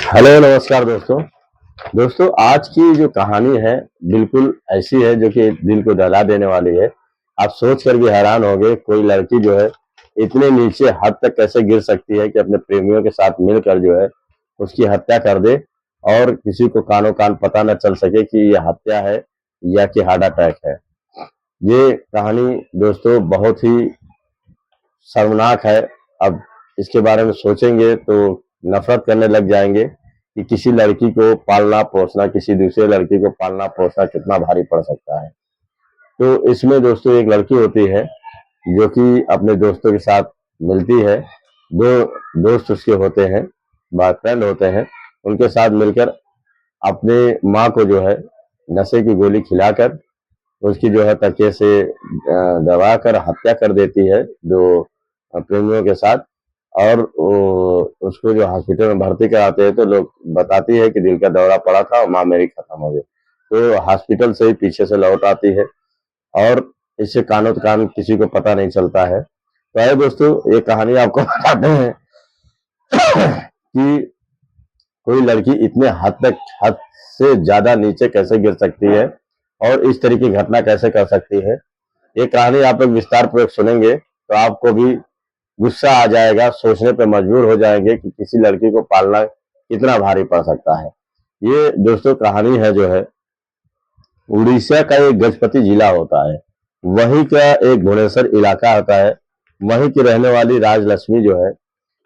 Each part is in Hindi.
हेलो नमस्कार दोस्तों। आज की जो कहानी है बिल्कुल ऐसी है जो कि दिल को दहला देने वाली है। आप सोच कर भी हैरान होंगे, कोई लड़की जो है इतने नीचे हद तक कैसे गिर सकती है कि अपने प्रेमियों के साथ मिलकर जो है उसकी हत्या कर दे और किसी को कानो कान पता न चल सके कि ये हत्या है या कि हार्ट अटैक है। ये कहानी दोस्तों बहुत ही शर्मनाक है। अब इसके बारे में सोचेंगे तो नफरत करने लग जाएंगे कि किसी लड़की को पालना पोसना, किसी दूसरे लड़की को पालना पोसना कितना भारी पड़ सकता है। तो इसमें दोस्तों एक लड़की होती है जो कि अपने दोस्तों के साथ मिलती है। दो दोस्त उसके होते हैं, बॉयफ्रेंड होते हैं। उनके साथ मिलकर अपने माँ को जो है नशे की गोली खिलाकर उसकी जो है तकिए से दबा कर हत्या कर देती है दो प्रेमियों के साथ। और उसको जो हॉस्पिटल में भर्ती कराते हैं तो लोग बताती है कि दिल का दौरा पड़ा था और माँ मेरी खत्म हो गई। तो हॉस्पिटल से ही पीछे से लौट आती है और इससे कानो कान किसी को पता नहीं चलता है। तो आइए दोस्तों ये कहानी आपको बताते हैं कि कोई लड़की इतने हद से ज्यादा नीचे कैसे गिर सकती है और इस तरह की घटना कैसे कर सकती है। ये कहानी आप लोग विस्तार पूर्वक सुनेंगे तो आपको भी गुस्सा आ जाएगा, सोचने पे मजबूर हो जाएंगे कि किसी लड़की को पालना कितना भारी पड़ सकता है। ये दोस्तों कहानी है जो है उड़ीसा का एक गजपति जिला होता है, वहीं का एक भुवनेश्वर इलाका होता है। वहीं की रहने वाली राजलक्ष्मी जो है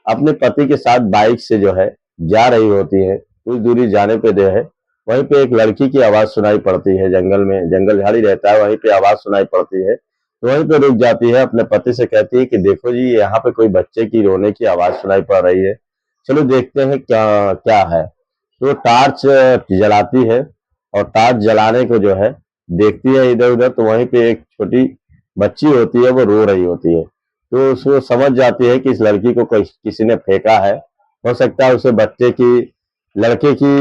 अपने पति के साथ बाइक से जो है जा रही होती है। कुछ दूरी जाने पे जो है वहीं पे एक लड़की की आवाज सुनाई पड़ती है। जंगल में जंगल झाड़ी रहता है, वहीं पे आवाज सुनाई पड़ती है। तो वहीं पे रुक जाती है, अपने पति से कहती है कि देखो जी यहाँ पे कोई बच्चे की रोने की आवाज सुनाई पड़ रही है, चलो देखते हैं क्या क्या है। तो टॉर्च जलाती है और टॉर्च जलाने को जो है देखती है इधर उधर, तो वहीं पे एक छोटी बच्ची होती है, वो रो रही होती है। तो उसको समझ जाती है कि इस लड़की को कोई किसी ने फेंका है। हो सकता है उसे बच्चे की लड़के की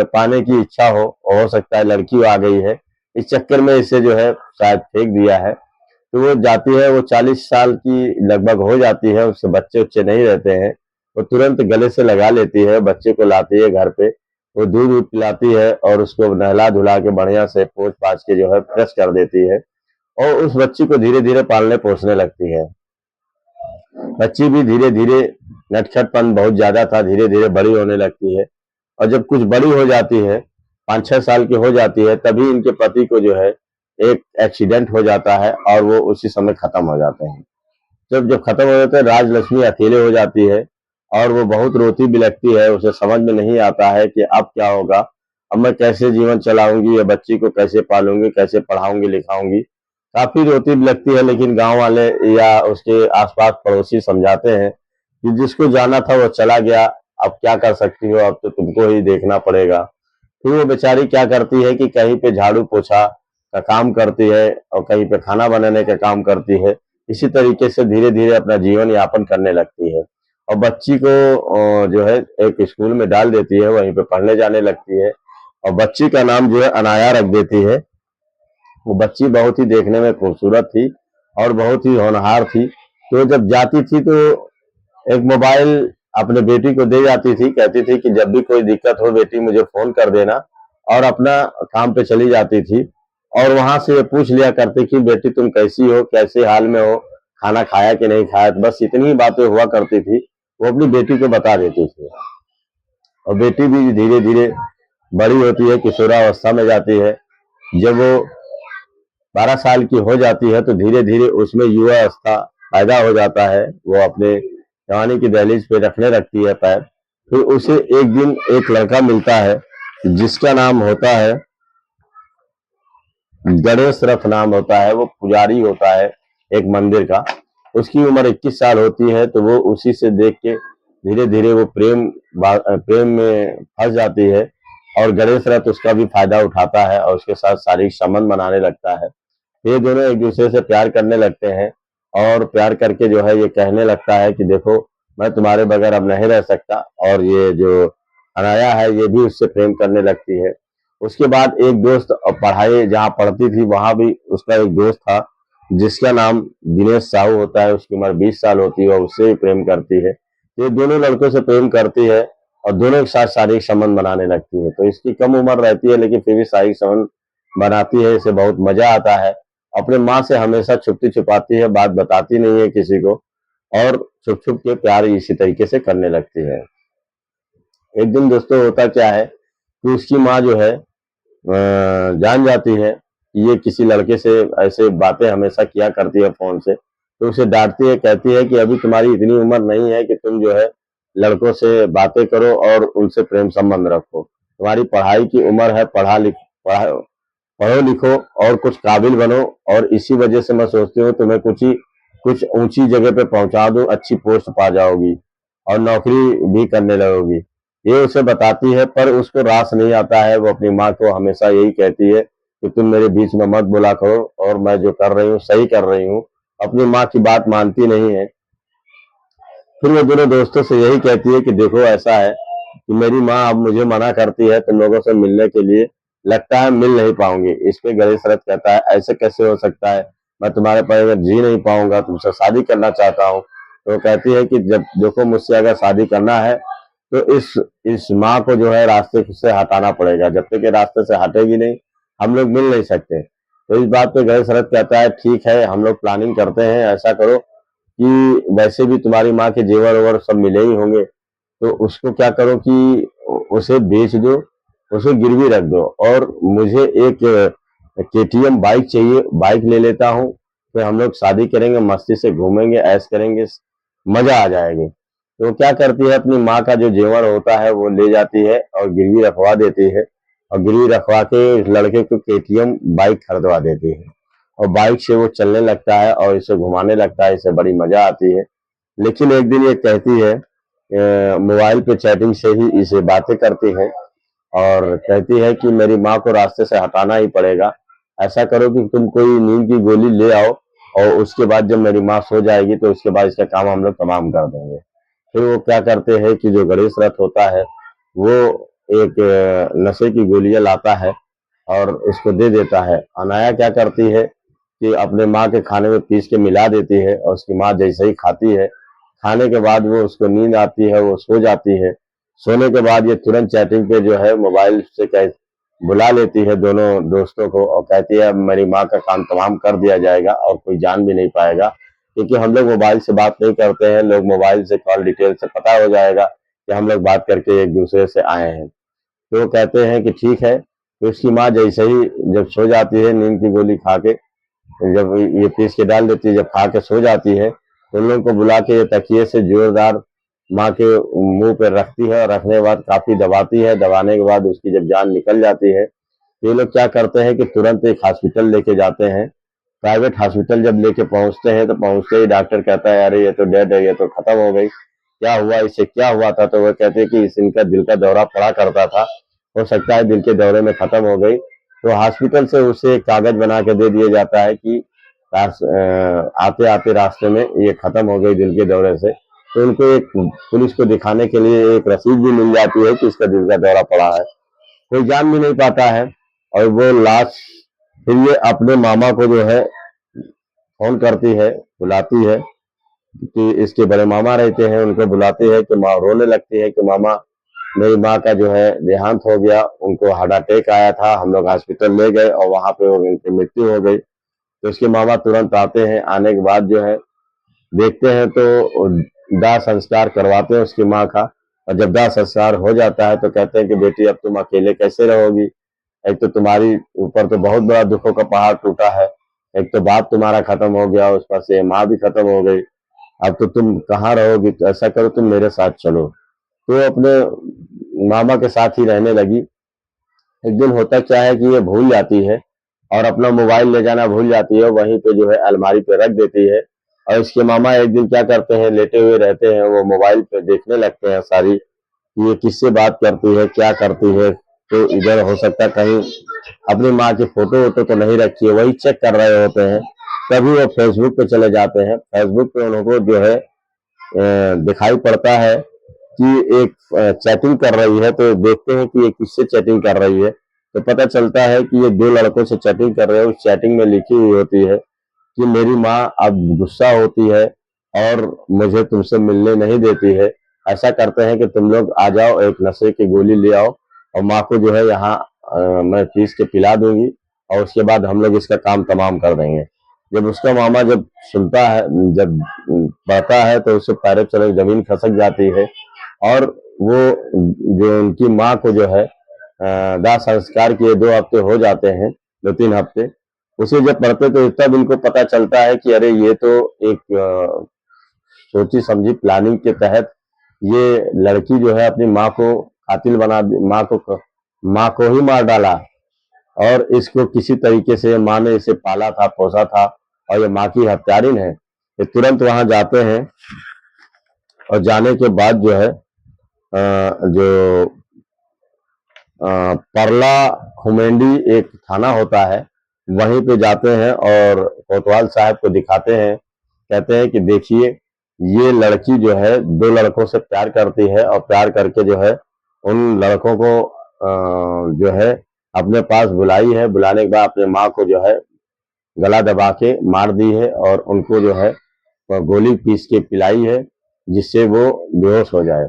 पाने की इच्छा हो सकता है लड़की आ गई है, इस चक्कर में इसे जो है शायद फेंक दिया है। तो वो जाती है, वो 40 साल की लगभग हो जाती है, उससे बच्चे उच्चे नहीं रहते हैं। वो तुरंत गले से लगा लेती है, बच्चे को लाती है घर पे, वो दूध दूध पिलाती है और उसको नहला धुला के बढ़िया से पोंछ पाछ के जो है फ्रेश कर देती है और उस बच्ची को धीरे धीरे पालने पोसने लगती है। बच्ची भी धीरे धीरे, नटखटपन बहुत ज्यादा था, धीरे धीरे बड़ी होने लगती है। और जब कुछ बड़ी हो जाती है, 5-6 साल की हो जाती है, तभी इनके पति को जो है एक एक्सीडेंट हो जाता है और वो उसी समय खत्म हो जाते हैं। जब जब खत्म हो जाते हैं, राजलक्ष्मी अकेले हो जाती है और वो बहुत रोती बिलखती है। उसे समझ में नहीं आता है कि अब क्या होगा, अब मैं कैसे जीवन चलाऊंगी, या बच्ची को कैसे पालूंगी, कैसे पढ़ाऊंगी लिखाऊंगी। काफी रोती बिलखती है, लेकिन गांव वाले या उसके आसपास पड़ोसी समझाते हैं कि जिसको जाना था वो चला गया, अब क्या कर सकती हो, अब तो तुमको ही देखना पड़ेगा। फिर वो बेचारी क्या करती है कि कहीं पे झाड़ू पोछा का काम करती है और कहीं पे खाना बनाने का काम करती है। इसी तरीके से धीरे धीरे अपना जीवन यापन करने लगती है और बच्ची को जो है एक स्कूल में डाल देती है, वहीं पे पढ़ने जाने लगती है और बच्ची का नाम जो है अनाया रख देती है। वो बच्ची बहुत ही देखने में खूबसूरत थी और बहुत ही होनहार थी। तो जब जाती थी तो एक मोबाइल अपने बेटी को दे जाती थी, कहती थी कि जब भी कोई दिक्कत हो बेटी मुझे फोन कर देना, और अपना काम पे चली जाती थी। और वहां से ये पूछ लिया करती कि बेटी तुम कैसी हो, कैसे हाल में हो, खाना खाया कि नहीं खाया, बस इतनी ही बातें हुआ करती थी। वो अपनी बेटी को बता देती थी और बेटी भी धीरे धीरे बड़ी होती है, किशोरावस्था में जाती है। जब वो 12 साल की हो जाती है तो धीरे धीरे उसमें युवा अवस्था पैदा हो जाता है। वो अपने जवानी की दहलीज पे रखने लगती है पैर। फिर उसे एक दिन एक लड़का मिलता है जिसका नाम होता है गणेश रथ, नाम होता है। वो पुजारी होता है एक मंदिर का। उसकी उम्र 21 साल होती है, तो वो उसी से देख के धीरे धीरे वो प्रेम में फंस जाती है और गणेश रथ उसका भी फायदा उठाता है और उसके साथ शारीरिक संबंध बनाने लगता है। ये दोनों एक दूसरे से प्यार करने लगते हैं और प्यार करके जो है ये कहने लगता है कि देखो मैं तुम्हारे बगैर अब नहीं रह सकता। और ये जो अनाया है ये भी उससे प्रेम करने लगती है। उसके बाद एक दोस्त, पढ़ाई जहाँ पढ़ती थी वहां भी उसका एक दोस्त था जिसका नाम दिनेश साहू होता है। उसकी उम्र 20 साल होती है और उससे भी प्रेम करती है। ये दोनों लड़कों से प्रेम करती है और दोनों के साथ शारीरिक संबंध बनाने लगती है। तो इसकी कम उम्र रहती है लेकिन फिर भी शारीरिक संबंध बनाती है, इसे बहुत मजा आता है। अपने माँ से हमेशा छुपती छुपाती है, बात बताती नहीं है किसी को, और छुप छुप के प्यार इसी तरीके से करने लगती है। एक दिन दोस्तों होता क्या है कि उसकी माँ जो है जान जाती है कि ये किसी लड़के से ऐसे बातें हमेशा किया करती है फोन से, तो उसे डांटती है, कहती है कि अभी तुम्हारी इतनी उम्र नहीं है कि तुम जो है लड़कों से बातें करो और उनसे प्रेम संबंध रखो। तुम्हारी पढ़ाई की उम्र है, पढ़ो लिखो और कुछ काबिल बनो, और इसी वजह से मैं सोचती हूँ तुम्हें कुछ ऊंची जगह पे पहुंचा दूं, अच्छी पोस्ट पा जाओगी और नौकरी भी करने लगोगी। ये उसे बताती है, पर उसको रास नहीं आता है। वो अपनी माँ को हमेशा यही कहती है कि तुम मेरे बीच में मत बोला करो, और मैं जो कर रही हूँ सही कर रही हूँ। अपनी माँ की बात मानती नहीं है। फिर वो दोनों दोस्तों से यही कहती है कि देखो ऐसा है कि मेरी माँ अब मुझे मना करती है तुम लोगों से मिलने के लिए, लगता है मिल नहीं पाऊंगी। इस पे गणेश रथ कहता है ऐसे कैसे हो सकता है, मैं तुम्हारे पर जी नहीं पाऊंगा, तुमसे शादी करना चाहता हूँ। तो कहती है कि जब देखो मुझसे अगर शादी करना है तो इस माँ को जो है रास्ते से हटाना पड़ेगा, जब तक ये रास्ते से हटेगी नहीं हम लोग मिल नहीं सकते। तो इस बात पे गणेश रथ कहता है ठीक है, हम लोग प्लानिंग करते हैं, ऐसा करो कि वैसे भी तुम्हारी माँ के जेवर वेवर सब मिले ही होंगे, तो उसको क्या करो कि उसे बेच दो, उसे गिरवी रख दो, और मुझे एक केटीएम बाइक चाहिए, बाइक ले लेता हूँ। फिर हम लोग शादी करेंगे, मस्ती से घूमेंगे, ऐश करेंगे, मजा आ जाएगी। तो वो क्या करती है, अपनी माँ का जो जेवर होता है वो ले जाती है और गिरवी रखवा देती है, और गिरवी रखवा के इस लड़के को केटीएम बाइक खरीदवा देती है, और बाइक से वो चलने लगता है और इसे घुमाने लगता है, इसे बड़ी मजा आती है। लेकिन एक दिन ये कहती है, मोबाइल पे चैटिंग से ही इसे बातें करती है, और कहती है कि मेरी माँ को रास्ते से हटाना ही पड़ेगा। ऐसा करो कि तुम कोई नींद की गोली ले आओ, और उसके बाद जब मेरी माँ सो जाएगी तो उसके बाद इसका काम हम लोग तमाम कर देंगे। फिर वो क्या करते हैं कि जो गणेश रथ होता है वो एक नशे की गोलियां लाता है और उसको दे देता है। अनाया क्या करती है कि अपने माँ के खाने में पीस के मिला देती है, और उसकी माँ जैसे ही खाती है, खाने के बाद वो उसको नींद आती है, वो सो जाती है। सोने के बाद ये तुरंत चैटिंग पे जो है मोबाइल से बुला लेती है दोनों दोस्तों को, और कहती है अब मेरी माँ का काम तमाम कर दिया जाएगा और कोई जान भी नहीं पाएगा, क्योंकि हम लोग मोबाइल से बात नहीं करते हैं, लोग मोबाइल से कॉल डिटेल से पता हो जाएगा कि हम लोग बात करके एक दूसरे से आए हैं। तो वो कहते हैं कि ठीक है। तो उसकी माँ जैसे ही जब सो जाती है नींद की गोली खा के, जब ये पीस के डाल देती है, जब खा के सो जाती है, तो उन लोगों को बुला के ये तकिए से जोरदार माँ के मुंह पे रखती है, और रखने के बाद काफी दबाती है। दबाने के बाद उसकी जब जान निकल जाती है, तो ये लोग क्या करते हैं कि तुरंत एक हॉस्पिटल लेके जाते हैं। प्राइवेट हॉस्पिटल जब लेके पहुंचते हैं तो पहुंचते ही डॉक्टर कहता है अरे ये तो डेड है, ये तो खत्म हो गई, क्या हुआ इसे, क्या हुआ था? तो वो कहते हैं कि इनका दिल का दौरा पड़ा करता था, हो सकता है दिल के दौरे में खत्म हो गई। तो हॉस्पिटल से उसे एक कागज बना के दे दिया जाता है कि आते आते रास्ते में ये खत्म हो गई दिल के दौरे से। तो उनको एक पुलिस को दिखाने के लिए एक रसीद भी मिल जाती है कि इसका दिल का दौरा पड़ा है। कोई जान भी नहीं पाता है, और वो लाश फिर ये अपने मामा को जो है फोन करती है, बुलाती है, कि इसके बड़े मामा रहते हैं उनको बुलाती है, कि माँ रोने लगती है कि मामा मेरी माँ का जो है देहांत हो गया, उनको हार्ट अटैक आया था, हम लोग हॉस्पिटल ले गए और वहां पे उनकी मृत्यु हो गई। तो उसके मामा तुरंत आते हैं, आने के बाद जो है देखते हैं तो दाह संस्कार करवाते हैं उसकी माँ का। और जब दाह संस्कार हो जाता है तो कहते हैं कि बेटी अब तुम अकेले कैसे रहोगी, एक तो तुम्हारी ऊपर तो बहुत बड़ा दुखों का पहाड़ टूटा है, एक तो बाप तुम्हारा खत्म हो गया, उस पर से माँ भी खत्म हो गई, अब तो तुम कहाँ रहोगी, तो ऐसा करो तुम मेरे साथ चलो। तो अपने मामा के साथ ही रहने लगी। एक दिन होता क्या है कि ये भूल जाती है और अपना मोबाइल ले जाना भूल जाती है, वहीं पे जो है अलमारी पे रख देती है। और इसके मामा एक दिन क्या करते हैं, लेटे हुए रहते हैं, वो मोबाइल पे देखने लगते हैं सारी कि ये किससे बात करती है, क्या करती है। तो इधर हो सकता है कहीं अपनी माँ की फोटो वोटो तो नहीं रखी है, वही चेक कर रहे होते हैं। तभी वो फेसबुक पे चले जाते हैं। फेसबुक पे उनको जो है दिखाई पड़ता है कि एक चैटिंग कर रही है, तो देखते हैं कि ये किससे चैटिंग कर रही है। तो पता चलता है कि ये दो लड़कों से चैटिंग कर रहे हैं। उस चैटिंग में लिखी हुई होती है कि मेरी माँ अब गुस्सा होती है और मुझे तुमसे मिलने नहीं देती है, ऐसा करते हैं कि तुम लोग आ जाओ, एक नशे की गोली ले आओ और माँ को जो है यहाँ मैं पीस के पिला दूंगी और उसके बाद हम लोग इसका काम तमाम कर देंगे। जब उसका मामा जब सुनता है, जब पढ़ता है तो उससे पैरों चले जमीन खसक जाती है और वो जो उनकी माँ को जो है दाह संस्कार किए 2 हफ्ते हो जाते हैं, 2-3 हफ्ते। उसे जब पढ़ते तो तब इनको पता चलता है कि अरे ये तो एक सोची समझी प्लानिंग के तहत ये लड़की जो है अपनी माँ को कातिल बना, माँ को ही मार डाला और इसको किसी तरीके से माँ ने इसे पाला था, पोसा था और ये माँ की हत्यारिन है। ये तुरंत वहां जाते हैं और जाने के बाद जो है जो परला खुमेंडी एक थाना होता है, वहीं पे जाते हैं और कोतवाल साहब को दिखाते हैं। कहते हैं कि देखिए ये लड़की जो है 2 लड़कों से प्यार करती है और प्यार करके जो है उन लड़कों को जो है अपने पास बुलाई है। बुलाने के बाद अपने माँ को जो है गला दबा के मार दी है और उनको जो है गोली पीस के पिलाई है जिससे वो बेहोश हो जाए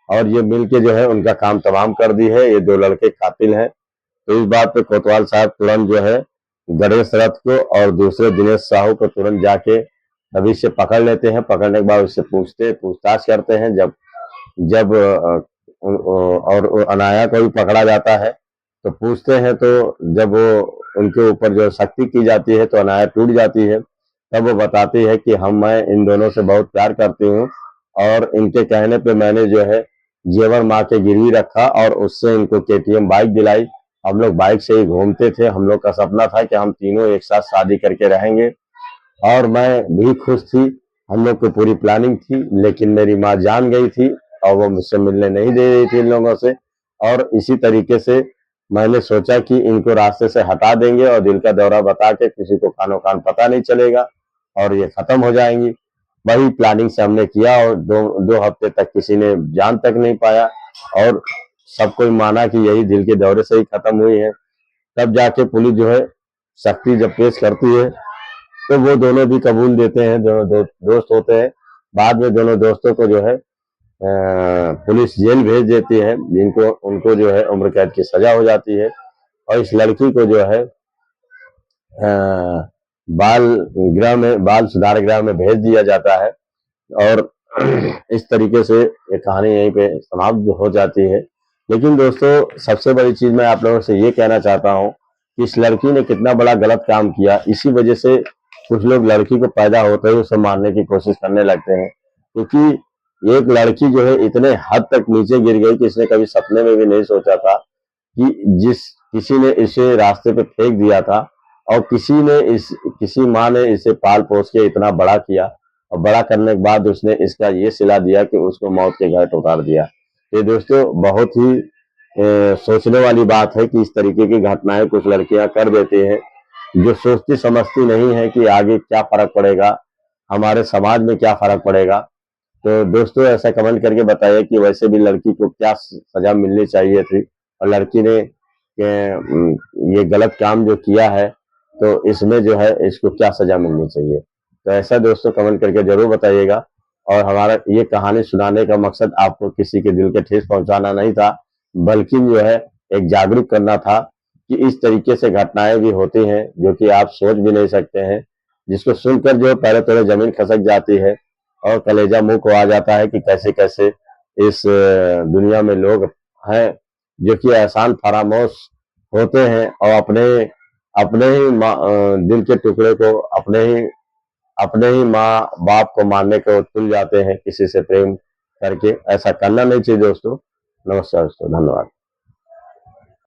और ये मिलके जो है उनका काम तमाम कर दी है। ये 2 लड़के कातिल हैं। तो इस बात पे कोतवाल साहब तुरंत जो है गणेश रथ को और दूसरे दिनेश साहू को तुरंत जाके अभी से पकड़ लेते हैं। पकड़ने के बाद उससे पूछताछ करते हैं। जब जब और अनाया को भी पकड़ा जाता है तो पूछते हैं, तो जब वो उनके ऊपर जो सख्ती की जाती है तो अनाया टूट जाती है। तब वो बताती है कि मैं इन दोनों से बहुत प्यार करती हूँ और इनके कहने पे मैंने जो है जेवर माँ के गिरवी रखा और उससे इनको केटीएम बाइक दिलाई। हम लोग बाइक से ही घूमते थे। हम लोग का सपना था कि हम तीनों एक साथ शादी करके रहेंगे और मैं भी खुश थी। हम लोग की पूरी प्लानिंग थी, लेकिन मेरी माँ जान गई थी और वो मुझसे मिलने नहीं दे रही थी इन लोगों से। और इसी तरीके से मैंने सोचा कि इनको रास्ते से हटा देंगे और दिल का दौरा बता के किसी को कानो कान पता नहीं चलेगा और ये खत्म हो जाएंगी। वही प्लानिंग से हमने किया और 2 हफ्ते तक किसी ने जान तक नहीं पाया और सब कोई माना कि यही दिल के दौरे से ही खत्म हुई है। तब जाके पुलिस जो है सख्ती जब पेश करती है तो वो दोनों भी कबूल देते हैं। दोनों दोस्त होते हैं। बाद में दोनों दोस्तों को जो है पुलिस जेल भेज देती है, जिनको उनको जो है उम्र कैद की सजा हो जाती है और इस लड़की को जो है बाल बाल सुधार गृह में भेज दिया जाता है और इस तरीके से ये कहानी यहीं पे समाप्त हो जाती है। लेकिन दोस्तों सबसे बड़ी चीज मैं आप लोगों से ये कहना चाहता हूँ कि इस लड़की ने कितना बड़ा गलत काम किया। इसी वजह से कुछ लोग लड़की को पैदा होते ही उसे मारने की कोशिश करने लगते हैं, क्योंकि एक लड़की जो है इतने हद तक नीचे गिर गई कि इसने कभी सपने में भी नहीं सोचा था कि जिस किसी ने इसे रास्ते पे फेंक दिया था और किसी माँ ने इसे पाल पोस के इतना बड़ा किया और बड़ा करने के बाद उसने इसका ये सिला दिया कि उसको मौत के घाट उतार दिया। ये दोस्तों बहुत ही सोचने वाली बात है कि इस तरीके की घटनाएं कुछ लड़कियां कर देती हैं जो सोचती समझती नहीं है कि आगे क्या फर्क पड़ेगा, हमारे समाज में क्या फर्क पड़ेगा। तो दोस्तों ऐसा कमेंट करके बताइए कि वैसे भी लड़की को क्या सजा मिलनी चाहिए थी और लड़की ने ये गलत काम जो किया है तो इसमें जो है इसको क्या सजा मिलनी चाहिए। तो ऐसा दोस्तों कमेंट करके जरूर बताइएगा। और हमारा ये कहानी सुनाने का मकसद आपको किसी के दिल के ठेस पहुंचाना नहीं था, बल्कि जो है एक जागरूक करना था कि इस तरीके से घटनाएं भी होती हैं जो कि आप सोच भी नहीं सकते हैं, जिसको सुनकर जो पैरों तले जमीन खसक जाती है और कलेजा मुंह को आ जाता है कि कैसे कैसे इस दुनिया में लोग हैं जो कि एहसान फरामोश होते हैं और अपने अपने ही दिल के टुकड़े को अपने ही माँ बाप को मारने को तुल जाते हैं किसी से प्रेम करके। ऐसा करना नहीं चाहिए दोस्तों। नमस्कार दोस्तों, धन्यवाद।